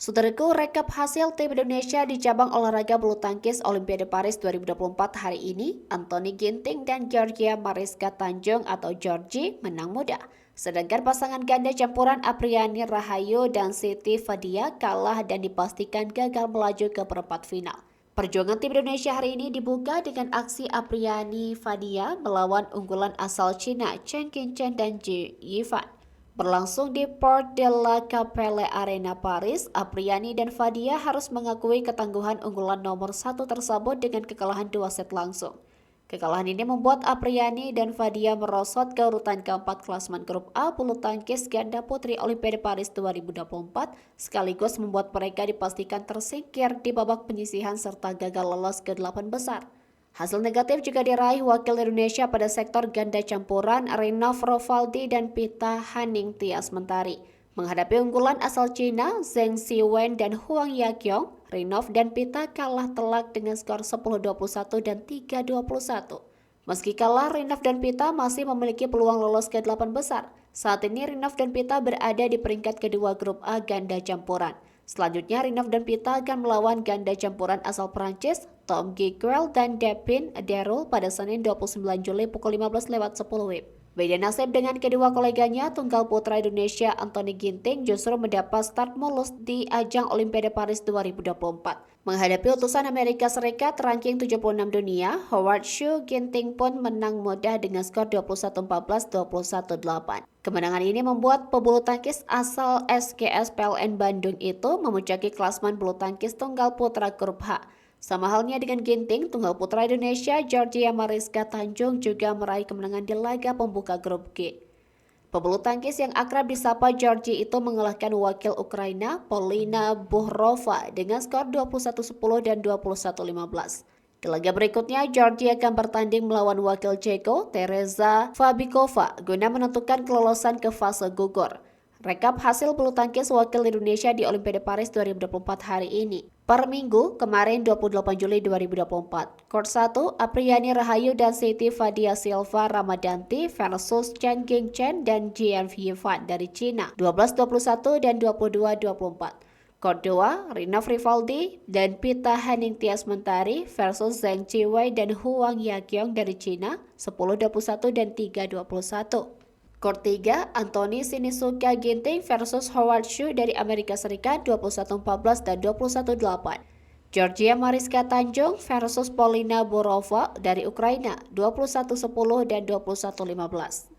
Saudaraku, rekap hasil tim Indonesia di cabang olahraga bulu tangkis Olimpiade Paris 2024 hari ini, Anthony Ginting dan Georgia Mariska Tanjung atau Georgie menang mudah. Sedangkan pasangan ganda campuran Apriani Rahayu dan Siti Fadia kalah dan dipastikan gagal melaju ke perempat final. Perjuangan tim Indonesia hari ini dibuka dengan aksi Apriani Fadia melawan unggulan asal Cina Chen Qingchen dan Ji Yifan. Berlangsung di Porte de la Capelle Arena Paris, Apriani dan Fadia harus mengakui ketangguhan unggulan nomor 1 tersebut dengan kekalahan 2 set langsung. Kekalahan ini membuat Apriani dan Fadia merosot ke urutan keempat klasemen grup A bulu tangkis ganda putri Olimpiade Paris 2024, sekaligus membuat mereka dipastikan tersingkir di babak penyisihan serta gagal lolos ke 8 besar. Hasil negatif juga diraih wakil Indonesia pada sektor ganda campuran Rinov Rovaldi dan Pita Haning Tias Mentari. Menghadapi unggulan asal Cina, Zheng Xiwen dan Huang Yaqiong, Rinov dan Pita kalah telak dengan skor 10-21 dan 3-21. Meski kalah, Rinov dan Pita masih memiliki peluang lolos ke 8 besar. Saat ini Rinov dan Pita berada di peringkat kedua grup A ganda campuran. Selanjutnya, Rinov dan Pita akan melawan ganda campuran asal Prancis, Tom Giequel dan Depin Derul pada Senin 29 Juli pukul 15:10 WIB. Beda nasib dengan kedua koleganya, tunggal putra Indonesia Anthony Ginting justru mendapat start mulus di ajang Olimpiade Paris 2024. Menghadapi utusan Amerika Serikat ranking 76 dunia, Howard Hsu, Ginting pun menang mudah dengan skor 21-14, 21-8. Kemenangan ini membuat pebulu tangkis asal SKS PLN Bandung itu memuncaki klasemen bulu tangkis tunggal putra grup H. Sama halnya dengan Ginting, tunggal putra Indonesia Georgia Mariska Tanjung juga meraih kemenangan di laga pembuka grup G. Pebulu tangkis yang akrab disapa Georgie itu mengalahkan wakil Ukraina Polina Buhrova dengan skor 21-10 dan 21-15. Di laga berikutnya, Georgia akan bertanding melawan wakil Ceko Teresa Fabikova guna menentukan kelolosan ke fase gugur. Rekap hasil bulu tangkis wakil Indonesia di Olimpiade Paris 2024 hari ini. Per Minggu, kemarin 28 Juli 2024. Court 1, Apriani Rahayu dan Siti Fadia Silva Ramadanti versus Chen Qingchen dan Jian Yifan dari Cina, 12-21 dan 22-24. Court 2, Rinov Rivaldi dan Pita Haning Tias Mentari versus Zheng Qiwei dan Huang Yaqiong dari Cina, 10-21 dan 3-21. Court 3, Anthony Sinisuka Ginting versus Howard Hsu dari Amerika Serikat 21-14 dan 21-8. Georgia Mariska Tanjung versus Polina Borova dari Ukraina 21-10 dan 21-15.